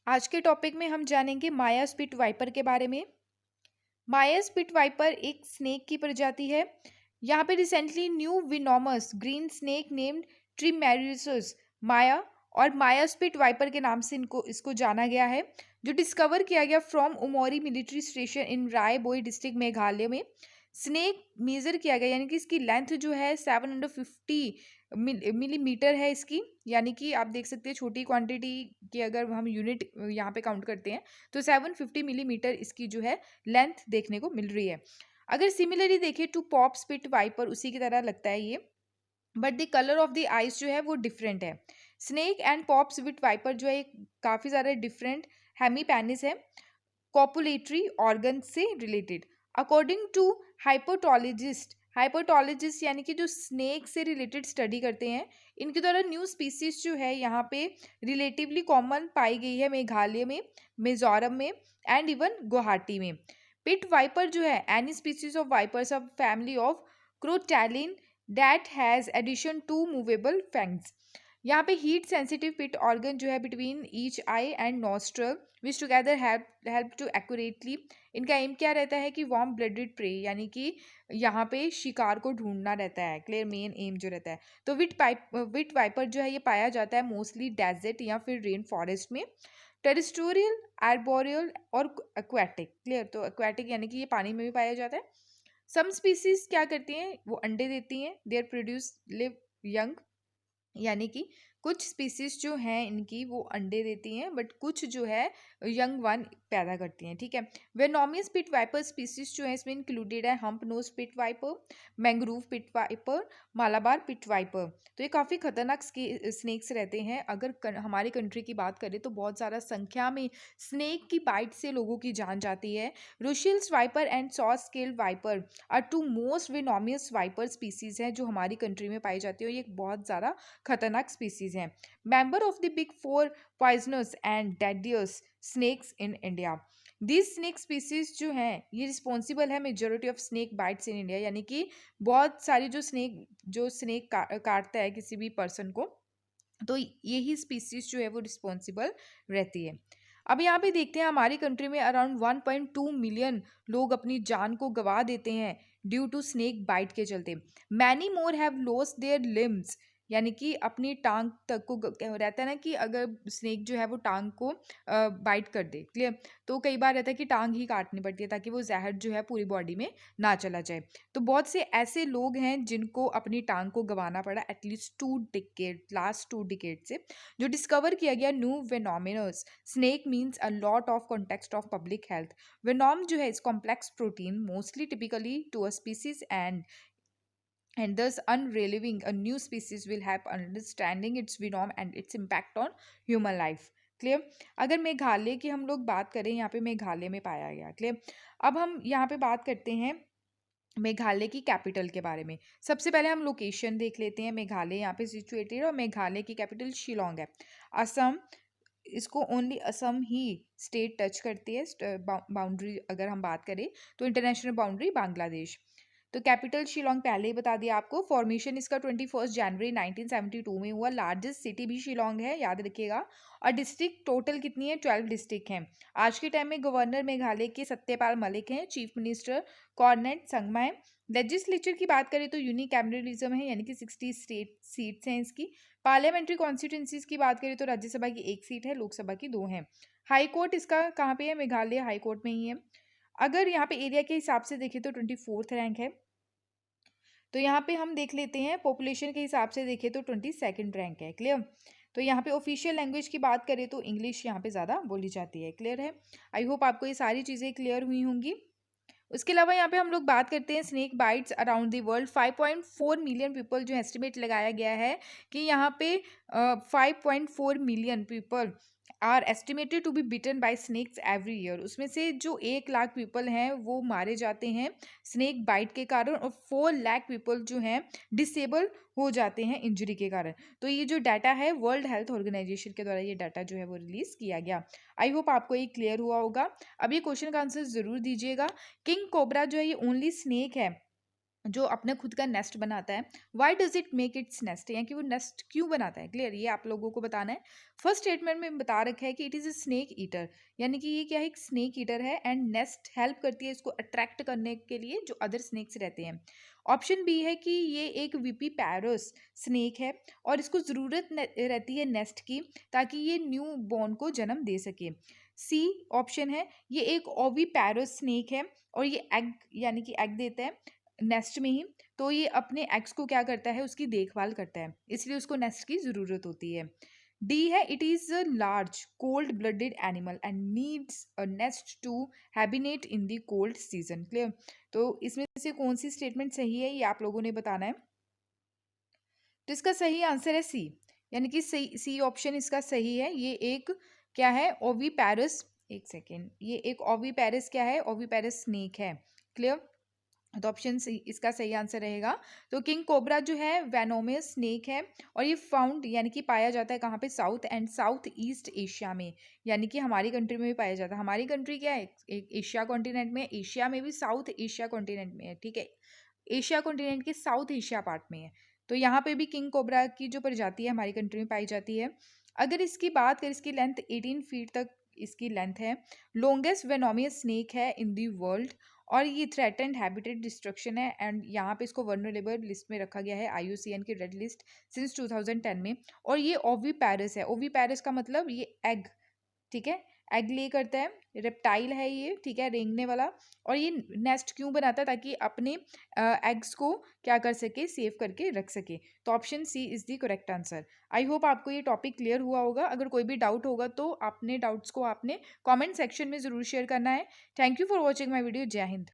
आज के टॉपिक में हम जानेंगे माया स्पिट वाइपर के बारे में। माया स्पिट वाइपर एक स्नेक की प्रजाति है। यहाँ पे recently new venomous green snake named trimeresurus Maya और माया स्पिट वाइपर के नाम से इनको इसको जाना गया है, जो डिस्कवर किया गया from Umroi military station in Ri Bhoi district Meghalaya में। स्नेक मेजर किया गया, यानी कि इसकी लेंथ जो है 750 मिलीमीटर है इसकी। यानी कि आप देख सकते हैं छोटी क्वांटिटी की अगर हम यूनिट यहाँ पे काउंट करते हैं तो 750 मिलीमीटर इसकी जो है लेंथ देखने को मिल रही है। अगर सिमिलरली देखें टू पॉप स्पिट वाइपर, उसी की तरह लगता है ये, but the colour of the eyes जो है वो डिफरेंट है। Snake and pope's pit viper जो है काफ़ी ज़्यादा डिफरेंट हेमी पेनिस है, कॉपुलेटरी ऑर्गन से related. According to herpetologist, herpetologist यानी कि जो स्नेक से रिलेटेड स्टडी करते हैं, इनके द्वारा न्यू स्पीसीज जो है यहाँ पे रिलेटिवली कॉमन पाई गई है मेघालय में, मिजोरम में एंड इवन गुवाहाटी में। पिट वाइपर जो है any species of vipers of family of crotaline that has addition to movable fangs. यहाँ पे हीट सेंसिटिव पिट ऑर्गन जो है between each eye and nostril which together help to accurately. इनका aim क्या रहता है कि वार्म ब्लडेड प्रे, यानी कि यहाँ पे शिकार को ढूंढना रहता है, क्लियर मेन एम जो रहता है। तो विट वाइपर जो है ये पाया जाता है मोस्टली डेजर्ट या फिर रेन फॉरेस्ट में, टेरिस्टोरियल, आर्बोरियल और एक्वेटिक। क्लियर, तो एक्वेटिक यानी कि ये पानी में भी पाया जाता है। सम स्पीसीज क्या करती हैं, वो अंडे देती हैं, देयर प्रोड्यूस लिव यंग, यानी कि कुछ स्पीसीज जो हैं इनकी वो अंडे देती हैं, बट कुछ जो है यंग वन पैदा करती हैं। ठीक है, वेनोमियस पिट वाइपर स्पीसीज जो है इसमें इंक्लूडेड है hump nose pit viper, mangrove pit viper, Malabar pit viper. तो ये काफ़ी खतरनाक स्नेक्स रहते हैं। अगर हमारी कंट्री की बात करें तो बहुत ज़्यादा संख्या में स्नेक की बाइट से लोगों की जान जाती है। Russell's viper and saw scaled viper are two most venomous viper species हैं जो हमारी कंट्री में पाई जाती है, और ये बहुत ज़्यादा खतरनाक स्पीसीज हैं। Member of the big four poisonous and deadly snakes in India. This snake species जो हैं ये रिस्पॉन्सिबल है majority of snake bites in India, यानी कि बहुत सारी जो स्नेक काटता है किसी भी पर्सन को, तो यही स्पीसीज जो है वो रिस्पॉन्सिबल रहती है। अब यहाँ पे देखते हैं हमारी कंट्री में अराउंड 1.2 मिलियन लोग अपनी जान को गंवा देते हैं ड्यू टू स्नेक बाइट के चलते। Many more have lost their limbs, यानी कि अपनी टांग तक को रहता है ना कि अगर स्नेक जो है वो टांग को बाइट कर दे, क्लियर, तो कई बार रहता है कि टांग ही काटनी पड़ती है ताकि वो जहर जो है पूरी बॉडी में ना चला जाए। तो बहुत से ऐसे लोग हैं जिनको अपनी टांग को गंवाना पड़ा एटलीस्ट 2 डिकेड, लास्ट 2 डिकेड से। जो डिस्कवर किया गया new venomous snake means a lot of context of public health. Venom जो है इस complex protein mostly typically to a species and thus unrelieving a new species will help understanding its venom and its impact on human life। Clear, अगर मेघालय की हम लोग बात करें, यहाँ पे मेघालय में पाया गया। क्लियर, अब हम यहाँ पे बात करते हैं मेघालय की कैपिटल के बारे में। सबसे पहले हम लोकेशन देख लेते हैं। मेघालय यहाँ पे सिचुएटेड है और मेघालय की कैपिटल शिलोंग है। असम, इसको ओनली असम ही स्टेट टच करती है। बाउंड्री अगर हम बात करें तो इंटरनेशनल बाउंड्री बांग्लादेश। तो कैपिटल शिलोंग पहले ही बता दिया आपको। फॉर्मेशन इसका 21 जनवरी 1972 में हुआ। लार्जेस्ट सिटी भी शिलोंग है, याद रखिएगा। और डिस्ट्रिक्ट टोटल कितनी है, 12 डिस्ट्रिक्ट हैं। आज के टाइम में गवर्नर मेघालय के सत्यपाल मलिक हैं, चीफ मिनिस्टर कॉर्नेट संगमा है। लेजिस्लेचर की बात करें तो यूनिकैमरलिज्म है, यानी कि 60 स्टेट सीट्स हैं इसकी। पार्लियामेंट्री कॉन्स्टिट्यूंसीज की बात करें तो राज्यसभा की 1 सीट है, लोकसभा की 2 हैं। हाई कोर्ट इसका कहाँ पे है, मेघालय हाई कोर्ट में ही है। अगर यहाँ पे एरिया के हिसाब से देखें तो 24th रैंक है। तो यहाँ पे हम देख लेते हैं पॉपुलेशन के हिसाब से देखें तो 22nd रैंक है। क्लियर, तो यहाँ पे ऑफिशियल लैंग्वेज की बात करें तो इंग्लिश यहाँ पे ज़्यादा बोली जाती है। क्लियर है, आई होप आपको ये सारी चीज़ें क्लियर हुई होंगी। उसके अलावा यहाँ पे हम लोग बात करते हैं snake bites around the world. 5.4 million people जो एस्टिमेट लगाया गया है कि यहाँ पे 5.4 million people are estimated to be bitten by snakes every year. उसमें से जो 1 लाख पीपल हैं वो मारे जाते हैं स्नेक बाइट के कारण, और 4 लाख पीपल जो हैं डिसेबल हो जाते हैं इंजरी के कारण। तो ये जो डाटा है वर्ल्ड हेल्थ ऑर्गेनाइजेशन के द्वारा ये डाटा जो है वो रिलीज किया गया। आई होप आपको ये क्लियर हुआ होगा। अब ये क्वेश्चन का आंसर जरूर दीजिएगा। किंग कोबरा जो है ये ओनली स्नेक है जो अपना खुद का नेस्ट बनाता है। Why does it make its nest, यानी कि वो नेस्ट क्यों बनाता है, क्लियर, ये आप लोगों को बताना है। फर्स्ट स्टेटमेंट में बता रखा है कि it is a snake eater, यानी कि ये क्या है, एक स्नेक ईटर है एंड नेस्ट हेल्प करती है इसको अट्रैक्ट करने के लिए जो अदर स्नेक्स रहते हैं। ऑप्शन बी है कि ये एक वीपी पैरस स्नेक है और इसको ज़रूरत रहती है नेस्ट की ताकि ये न्यू बॉर्न को जन्म दे सके। सी ऑप्शन है, ये एक ओवी पैरस स्नेक है और ये एग यानी कि एग देता है नेस्ट में ही, तो ये अपने एग्स को क्या करता है, उसकी देखभाल करता है, इसलिए उसको नेस्ट की ज़रूरत होती है। डी है, it is a large cold blooded animal and needs a nest to hibernate in the cold season, clear. तो इसमें से कौन सी स्टेटमेंट सही है ये आप लोगों ने बताना है। तो इसका सही आंसर है सी, यानी कि सी ऑप्शन इसका सही है। ये एक क्या है, ओवी पैरस, एक सेकेंड, ये एक ओवी पैरस क्या है, ओवी पैरस स्नेक है, क्लियर। तो ऑप्शन सी इसका सही आंसर रहेगा। तो किंग कोबरा जो है वेनोमियस स्नेक है और ये फाउंड यानी कि पाया जाता है कहाँ पे, south and south east Asia में, यानी कि हमारी कंट्री में भी पाया जाता है। हमारी कंट्री क्या है, एक एशिया कॉन्टिनेंट में, एशिया में भी साउथ एशिया कॉन्टिनेंट में है, ठीक है, एशिया कॉन्टिनेंट के साउथ एशिया पार्ट में है। तो यहाँ पे भी किंग कोबरा की जो प्रजाति है हमारी कंट्री में पाई जाती है। अगर इसकी बात करें, इसकी लेंथ 18 फीट तक इसकी लेंथ है, लॉन्गेस्ट वेनोमियस स्नेक है इन दी वर्ल्ड और ये थ्रेटेंड हैबिटेट डिस्ट्रक्शन है एंड यहाँ पे इसको वर्नरेबल लिस्ट में रखा गया है आईयूसीएन की रेड लिस्ट सिंस 2010 में। और ये ओवी पैरस है, ओवी पैरस का मतलब ये एग, ठीक है, एग ले करता है, रेप्टाइल है ये, ठीक है, रेंगने वाला। और ये नेस्ट क्यों बनाता है, ताकि अपने एग्स को क्या कर सके, सेव करके रख सके। तो option C is the correct answer. I hope आपको ये टॉपिक क्लियर हुआ होगा। अगर कोई भी डाउट होगा तो अपने डाउट्स को आपने कमेंट सेक्शन में ज़रूर शेयर करना है। Thank you for watching my video. जय हिंद।